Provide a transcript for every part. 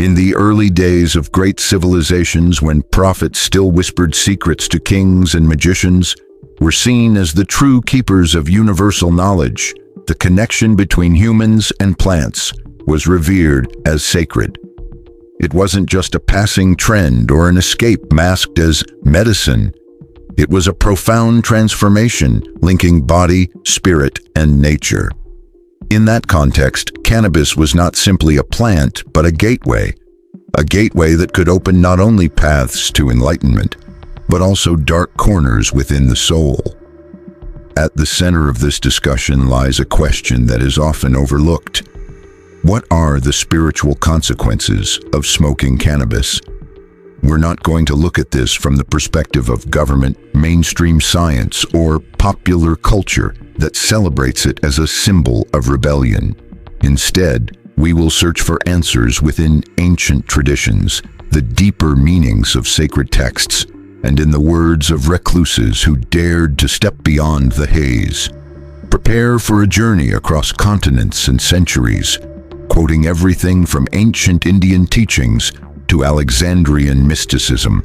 In the early days of great civilizations, when prophets still whispered secrets to kings and magicians, were seen as the true keepers of universal knowledge, the connection between humans and plants was revered as sacred. It wasn't just a passing trend or an escape masked as medicine. It was a profound transformation linking body, spirit, and nature. In that context, cannabis was not simply a plant, but a gateway that could open not only paths to enlightenment, but also dark corners within the soul. At the center of this discussion lies a question that is often overlooked. What are the spiritual consequences of smoking cannabis? We're not going to look at this from the perspective of government, mainstream science, or popular culture that celebrates it as a symbol of rebellion. Instead, we will search for answers within ancient traditions, the deeper meanings of sacred texts, and in the words of recluses who dared to step beyond the haze. Prepare for a journey across continents and centuries, quoting everything from ancient Indian teachings to Alexandrian mysticism,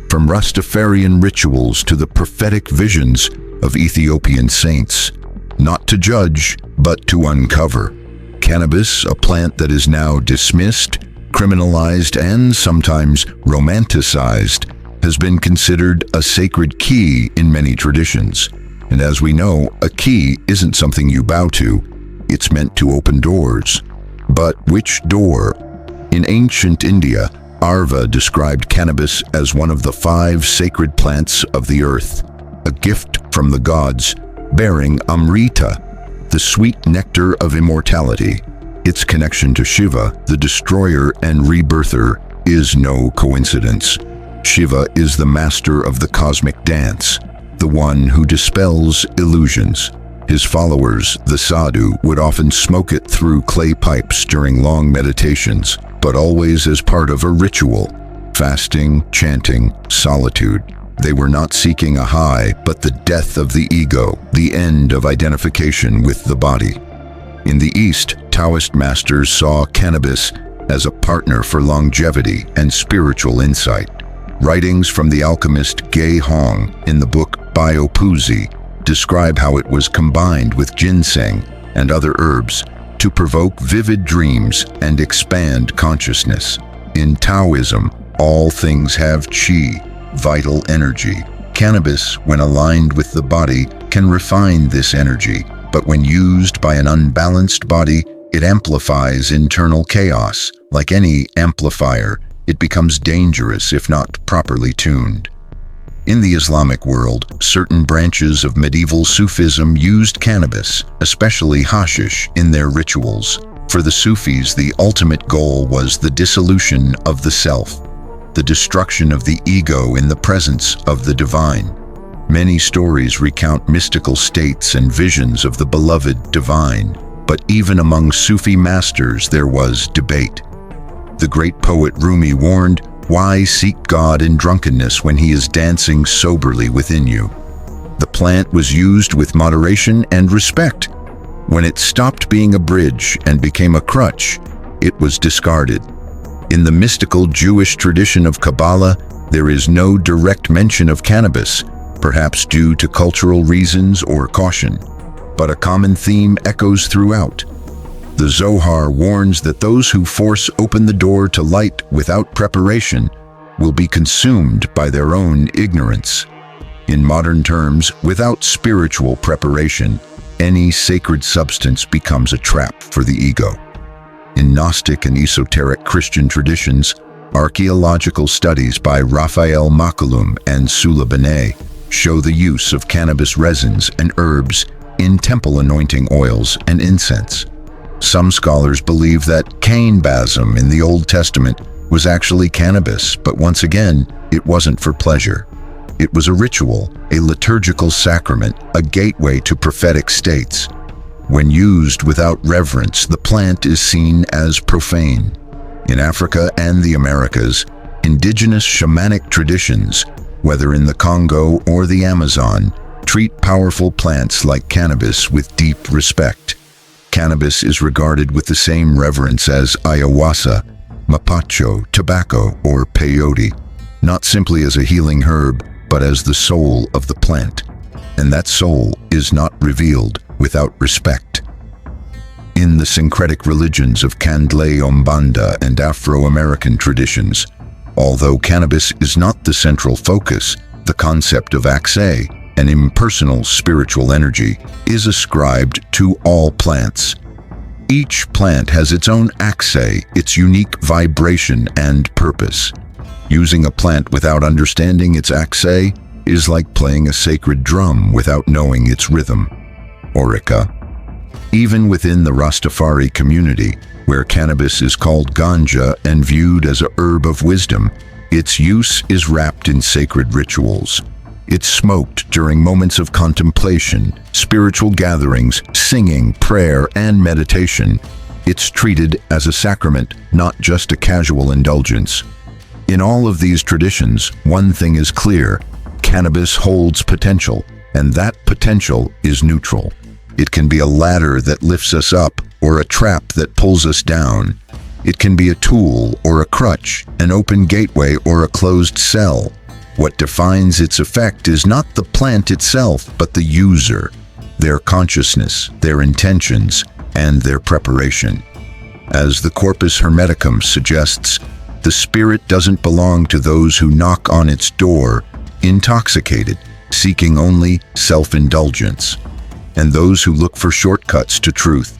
from Rastafarian rituals to the prophetic visions of Ethiopian saints. Not to judge, but to uncover. Cannabis, a plant that is now dismissed, criminalized, and sometimes romanticized, has been considered a sacred key in many traditions. And as we know, a key isn't something you bow to, it's meant to open doors. But which door? In ancient India, Arva described cannabis as one of the 5 sacred plants of the earth, a gift from the gods, bearing Amrita, the sweet nectar of immortality. Its connection to Shiva, the destroyer and rebirther, is no coincidence. Shiva is the master of the cosmic dance, the one who dispels illusions. His followers, the sadhu, would often smoke it through clay pipes during long meditations, but always as part of a ritual: fasting, chanting, solitude. They were not seeking a high, but the death of the ego, the end of identification with the body. In the East, Taoist masters saw cannabis as a partner for longevity and spiritual insight. Writings from the alchemist Ge Hong in the book Biopuzi describe how it was combined with ginseng and other herbs to provoke vivid dreams and expand consciousness. In Taoism, all things have qi, vital energy. Cannabis, when aligned with the body, can refine this energy, but when used by an unbalanced body, it amplifies internal chaos. Like any amplifier, it becomes dangerous if not properly tuned. In the Islamic world, certain branches of medieval Sufism used cannabis, especially hashish, in their rituals. For the Sufis, the ultimate goal was the dissolution of the self, the destruction of the ego in the presence of the divine. Many stories recount mystical states and visions of the beloved divine, but even among Sufi masters there was debate. The great poet Rumi warned, "Why seek God in drunkenness when he is dancing soberly within you?" The plant was used with moderation and respect. When it stopped being a bridge and became a crutch, it was discarded. In the mystical Jewish tradition of Kabbalah, there is no direct mention of cannabis, perhaps due to cultural reasons or caution, but a common theme echoes throughout. The Zohar warns that those who force open the door to light without preparation will be consumed by their own ignorance. In modern terms, without spiritual preparation, any sacred substance becomes a trap for the ego. In Gnostic and esoteric Christian traditions, archaeological studies by Raphael Makalum and Sula Benet show the use of cannabis resins and herbs in temple anointing oils and incense. Some scholars believe that cane basm in the Old Testament was actually cannabis, but once again, it wasn't for pleasure. It was a ritual, a liturgical sacrament, a gateway to prophetic states. When used without reverence, the plant is seen as profane. In Africa and the Americas, indigenous shamanic traditions, whether in the Congo or the Amazon, treat powerful plants like cannabis with deep respect. Cannabis is regarded with the same reverence as ayahuasca, mapacho, tobacco, or peyote, not simply as a healing herb, but as the soul of the plant. And that soul is not revealed without respect. In the syncretic religions of Candomblé, Umbanda, and Afro-American traditions, although cannabis is not the central focus, the concept of Axe, an impersonal spiritual energy, is ascribed to all plants. Each plant has its own Axe, its unique vibration and purpose. Using a plant without understanding its Axe is like playing a sacred drum without knowing its rhythm. Orica. Even within the Rastafari community, where cannabis is called ganja and viewed as a herb of wisdom, its use is wrapped in sacred rituals. It's smoked during moments of contemplation, spiritual gatherings, singing, prayer, and meditation. It's treated as a sacrament, not just a casual indulgence. In all of these traditions, one thing is clear: cannabis holds potential, and that potential is neutral. It can be a ladder that lifts us up, or a trap that pulls us down. It can be a tool or a crutch, an open gateway or a closed cell. What defines its effect is not the plant itself, but the user, their consciousness, their intentions, and their preparation. As the Corpus Hermeticum suggests, the spirit doesn't belong to those who knock on its door, intoxicated, seeking only self-indulgence. And those who look for shortcuts to truth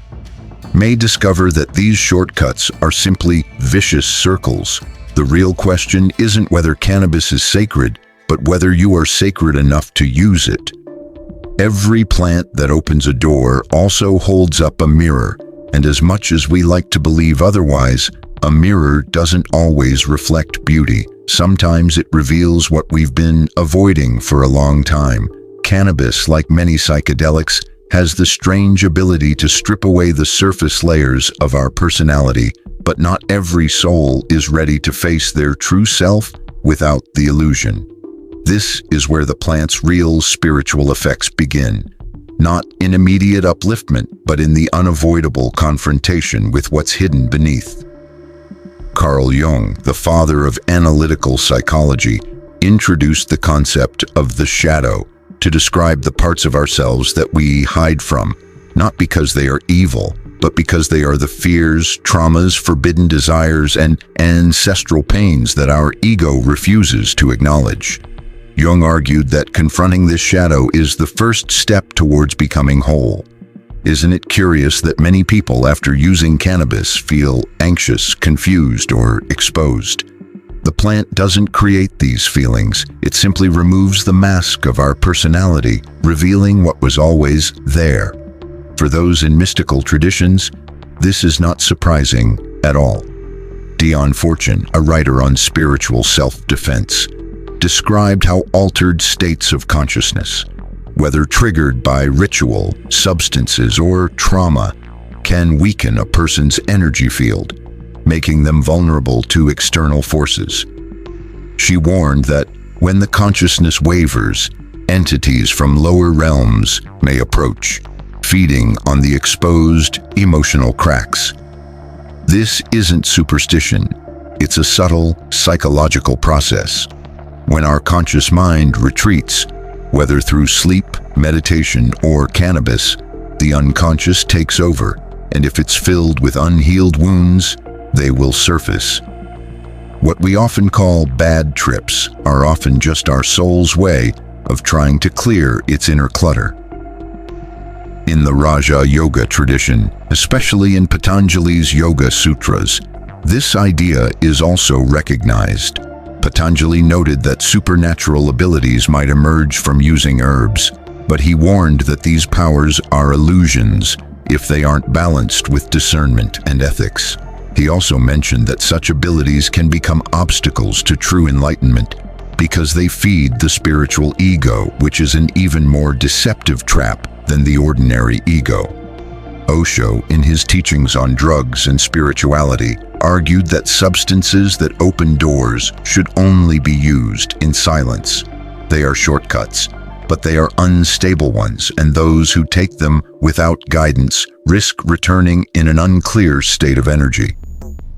may discover that these shortcuts are simply vicious circles. The real question isn't whether cannabis is sacred, but whether you are sacred enough to use it. Every plant that opens a door also holds up a mirror, and as much as we like to believe otherwise, a mirror doesn't always reflect beauty. Sometimes it reveals what we've been avoiding for a long time. Cannabis, like many psychedelics, has the strange ability to strip away the surface layers of our personality, but not every soul is ready to face their true self without the illusion. This is where the plant's real spiritual effects begin, not in immediate upliftment, but in the unavoidable confrontation with what's hidden beneath. Carl Jung, the father of analytical psychology, introduced the concept of the shadow to describe the parts of ourselves that we hide from, not because they are evil, but because they are the fears, traumas, forbidden desires, and ancestral pains that our ego refuses to acknowledge. Jung argued that confronting this shadow is the first step towards becoming whole. Isn't it curious that many people, after using cannabis, feel anxious, confused, or exposed? The plant doesn't create these feelings. It simply removes the mask of our personality, revealing what was always there. For those in mystical traditions, this is not surprising at all. Dion Fortune, a writer on spiritual self-defense, described how altered states of consciousness, whether triggered by ritual, substances, or trauma, can weaken a person's energy field, making them vulnerable to external forces. She warned that when the consciousness wavers, entities from lower realms may approach, feeding on the exposed emotional cracks. This isn't superstition, it's a subtle psychological process. When our conscious mind retreats, whether through sleep, meditation, or cannabis, the unconscious takes over, and if it's filled with unhealed wounds, they will surface. What we often call bad trips are often just our soul's way of trying to clear its inner clutter. In the Raja Yoga tradition, especially in Patanjali's Yoga Sutras, this idea is also recognized. Patanjali noted that supernatural abilities might emerge from using herbs, but he warned that these powers are illusions if they aren't balanced with discernment and ethics. He also mentioned that such abilities can become obstacles to true enlightenment because they feed the spiritual ego, which is an even more deceptive trap than the ordinary ego. Osho, in his teachings on drugs and spirituality, argued that substances that open doors should only be used in silence. They are shortcuts, but they are unstable ones, and those who take them without guidance risk returning in an unclear state of energy.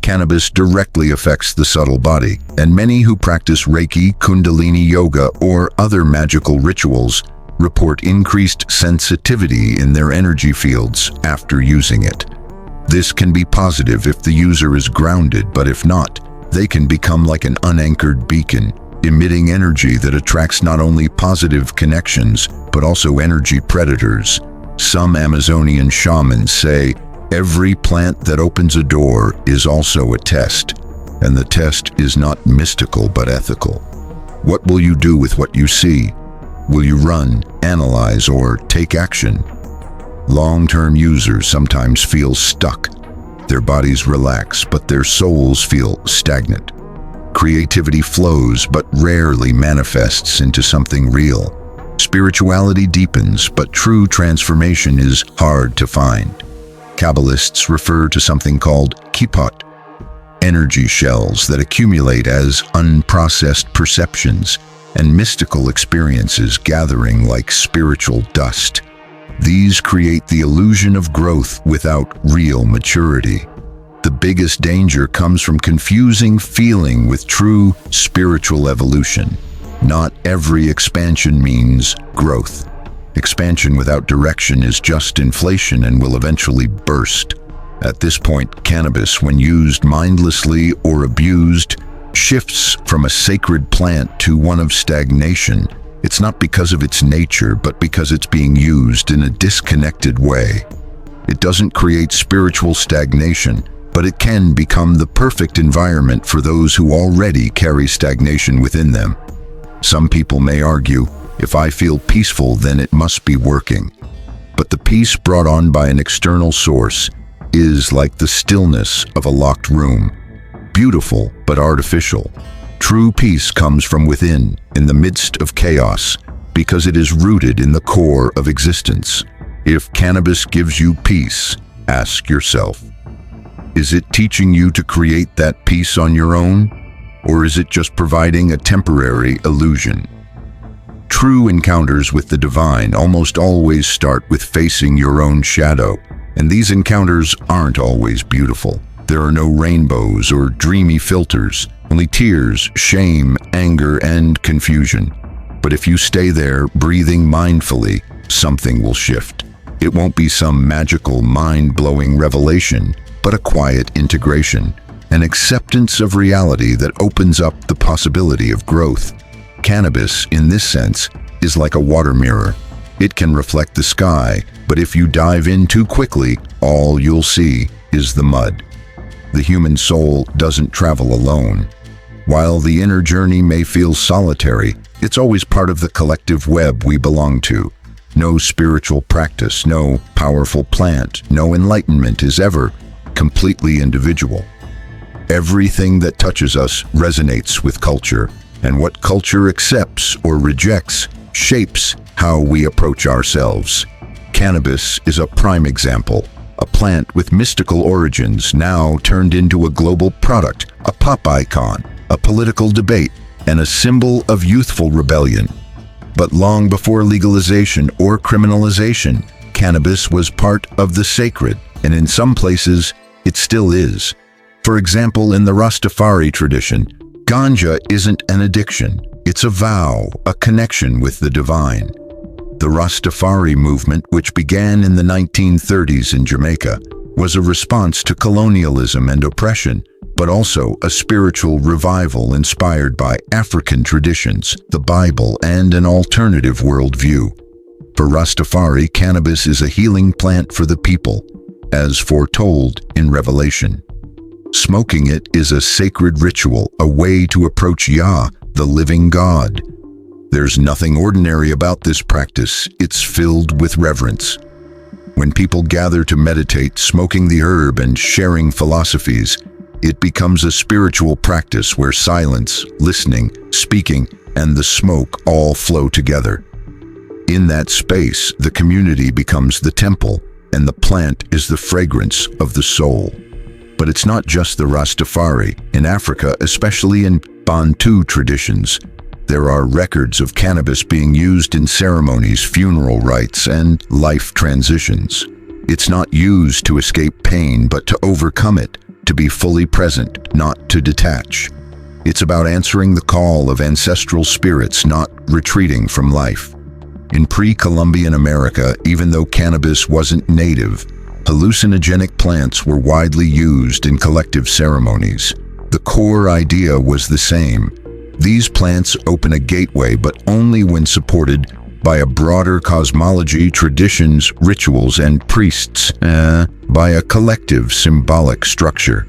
Cannabis directly affects the subtle body, and many who practice Reiki, Kundalini yoga, or other magical rituals report increased sensitivity in their energy fields after using it. This can be positive if the user is grounded, but if not, they can become like an unanchored beacon, emitting energy that attracts not only positive connections, but also energy predators. Some Amazonian shamans say, every plant that opens a door is also a test, and the test is not mystical but ethical. What will you do with what you see? Will you run, analyze, or take action? Long-term users sometimes feel stuck. Their bodies relax, but their souls feel stagnant. Creativity flows, but rarely manifests into something real. Spirituality deepens, but true transformation is hard to find. Kabbalists refer to something called kippot, energy shells that accumulate as unprocessed perceptions and mystical experiences gathering like spiritual dust. These create the illusion of growth without real maturity. The biggest danger comes from confusing feeling with true spiritual evolution. Not every expansion means growth. Expansion without direction is just inflation and will eventually burst. At this point, cannabis, when used mindlessly or abused, shifts from a sacred plant to one of stagnation. It's not because of its nature, but because it's being used in a disconnected way. It doesn't create spiritual stagnation, but it can become the perfect environment for those who already carry stagnation within them. Some people may argue, if I feel peaceful, then it must be working. But the peace brought on by an external source is like the stillness of a locked room, beautiful but artificial. True peace comes from within, in the midst of chaos, because it is rooted in the core of existence. If cannabis gives you peace, ask yourself, is it teaching you to create that peace on your own? Or is it just providing a temporary illusion? True encounters with the divine almost always start with facing your own shadow, and these encounters aren't always beautiful. There are no rainbows or dreamy filters, only tears, shame, anger, and confusion. But if you stay there, breathing mindfully, something will shift. It won't be some magical, mind-blowing revelation, but a quiet integration, an acceptance of reality that opens up the possibility of growth. Cannabis, in this sense, is like a water mirror. It can reflect the sky, but if you dive in too quickly, all you'll see is the mud. The human soul doesn't travel alone. While the inner journey may feel solitary, it's always part of the collective web we belong to. No spiritual practice, no powerful plant, no enlightenment is ever completely individual. Everything that touches us resonates with culture, and what culture accepts or rejects shapes how we approach ourselves. Cannabis is a prime example, a plant with mystical origins now turned into a global product, a pop icon, a political debate, and a symbol of youthful rebellion. But long before legalization or criminalization, cannabis was part of the sacred, and in some places, it still is. For example, in the Rastafari tradition, ganja isn't an addiction, it's a vow, a connection with the divine. The Rastafari movement, which began in the 1930s in Jamaica, was a response to colonialism and oppression, but also a spiritual revival inspired by African traditions, the Bible, and an alternative worldview. For Rastafari, cannabis is a healing plant for the people, as foretold in Revelation. Smoking it is a sacred ritual, a way to approach Yah, the living God. There's nothing ordinary about this practice. It's filled with reverence. When people gather to meditate, smoking the herb and sharing philosophies, it becomes a spiritual practice where silence, listening, speaking, and the smoke all flow together. In that space, the community becomes the temple, and the plant is the fragrance of the soul. But it's not just the Rastafari. In Africa, especially in Bantu traditions, there are records of cannabis being used in ceremonies, funeral rites, and life transitions. It's not used to escape pain, but to overcome it, to be fully present, not to detach. It's about answering the call of ancestral spirits, not retreating from life. In pre-Columbian America, even though cannabis wasn't native, hallucinogenic plants were widely used in collective ceremonies. The core idea was the same. These plants open a gateway, but only when supported by a broader cosmology, traditions, rituals, and priests, by a collective symbolic structure.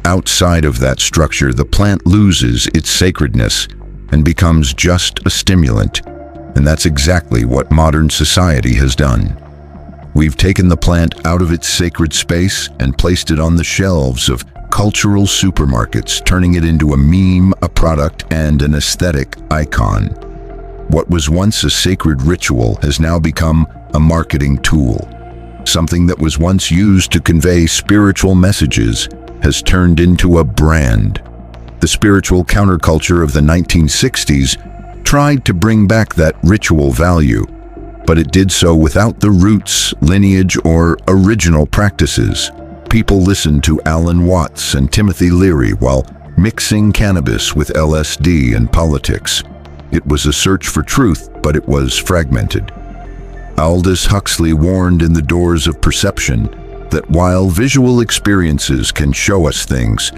Outside of that structure, the plant loses its sacredness and becomes just a stimulant. And that's exactly what modern society has done. We've taken the plant out of its sacred space and placed it on the shelves of cultural supermarkets, turning it into a meme, a product, and an aesthetic icon. What was once a sacred ritual has now become a marketing tool. Something that was once used to convey spiritual messages has turned into a brand. The spiritual counterculture of the 1960s tried to bring back that ritual value, but it did so without the roots, lineage, or original practices. People listened to Alan Watts and Timothy Leary while mixing cannabis with LSD and politics. It was a search for truth, but it was fragmented. Aldous Huxley warned in The Doors of Perception that while visual experiences can show us things,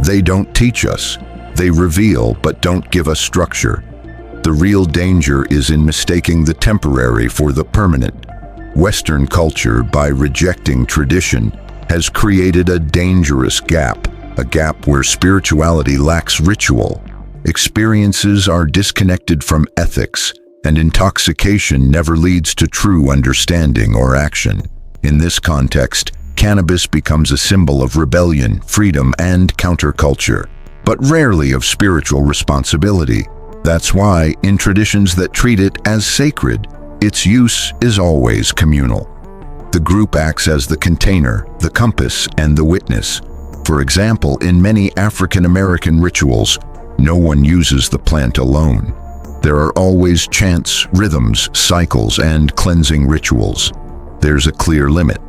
they don't teach us. They reveal, but don't give us structure. The real danger is in mistaking the temporary for the permanent. Western culture, by rejecting tradition, has created a dangerous gap, a gap where spirituality lacks ritual. Experiences are disconnected from ethics, and intoxication never leads to true understanding or action. In this context, cannabis becomes a symbol of rebellion, freedom, and counterculture, but rarely of spiritual responsibility. That's why, in traditions that treat it as sacred, its use is always communal. The group acts as the container, the compass, and the witness. For example, in many African American rituals, no one uses the plant alone. There are always chants, rhythms, cycles, and cleansing rituals. There's a clear limit.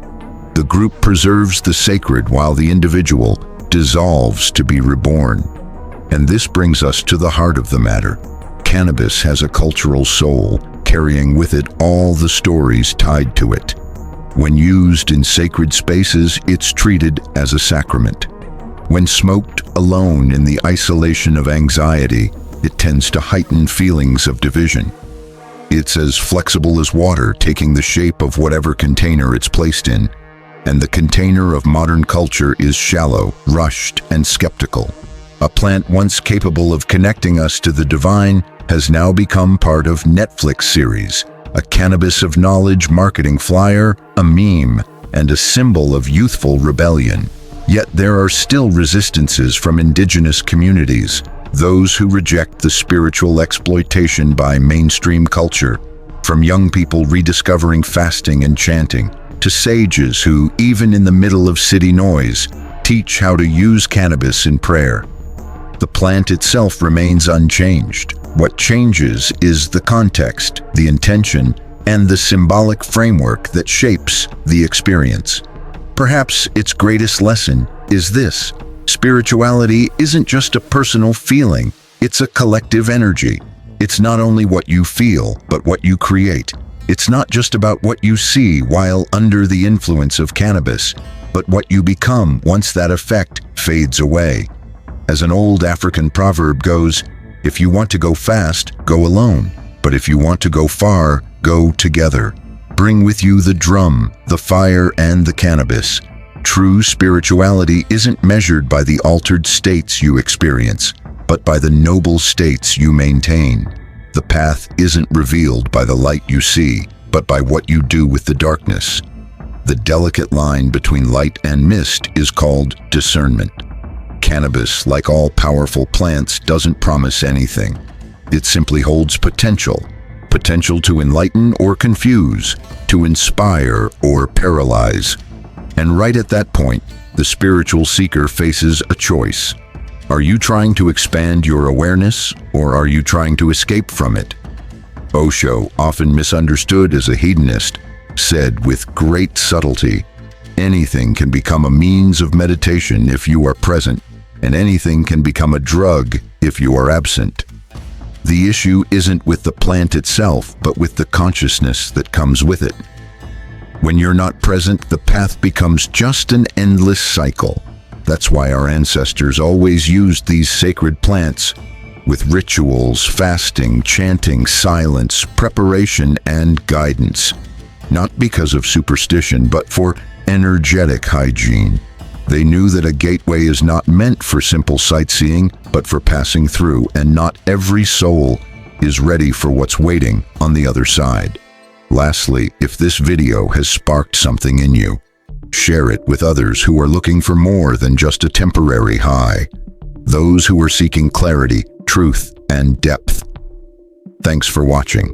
The group preserves the sacred while the individual dissolves to be reborn. And this brings us to the heart of the matter. Cannabis has a cultural soul, carrying with it all the stories tied to it. When used in sacred spaces, it's treated as a sacrament. When smoked alone in the isolation of anxiety, it tends to heighten feelings of division. It's as flexible as water, taking the shape of whatever container it's placed in. And the container of modern culture is shallow, rushed, and skeptical. A plant once capable of connecting us to the divine has now become part of Netflix series, a cannabis of knowledge marketing flyer, a meme, and a symbol of youthful rebellion. Yet there are still resistances from indigenous communities, those who reject the spiritual exploitation by mainstream culture, from young people rediscovering fasting and chanting, to sages who, even in the middle of city noise, teach how to use cannabis in prayer. The plant itself remains unchanged. What changes is the context, the intention, and the symbolic framework that shapes the experience. Perhaps its greatest lesson is this: spirituality isn't just a personal feeling, it's a collective energy. It's not only what you feel, but what you create. It's not just about what you see while under the influence of cannabis, but what you become once that effect fades away. As an old African proverb goes, if you want to go fast, go alone. But if you want to go far, go together. Bring with you the drum, the fire, and the cannabis. True spirituality isn't measured by the altered states you experience, but by the noble states you maintain. The path isn't revealed by the light you see, but by what you do with the darkness. The delicate line between light and mist is called discernment. Cannabis, like all powerful plants, doesn't promise anything. It simply holds potential. Potential to enlighten or confuse, to inspire or paralyze. And right at that point, the spiritual seeker faces a choice. Are you trying to expand your awareness, or are you trying to escape from it? Osho, often misunderstood as a hedonist, said with great subtlety, Anything can become a means of meditation if you are present, and anything can become a drug if you are absent. The issue isn't with the plant itself, but with the consciousness that comes with it. When you're not present, the path becomes just an endless cycle. That's why our ancestors always used these sacred plants with rituals, fasting, chanting, silence, preparation, and guidance. Not because of superstition, but for energetic hygiene. They knew that a gateway is not meant for simple sightseeing, but for passing through, and not every soul is ready for what's waiting on the other side. Lastly, if this video has sparked something in you, share it with others who are looking for more than just a temporary high. Those who are seeking clarity, truth, and depth. Thanks for watching.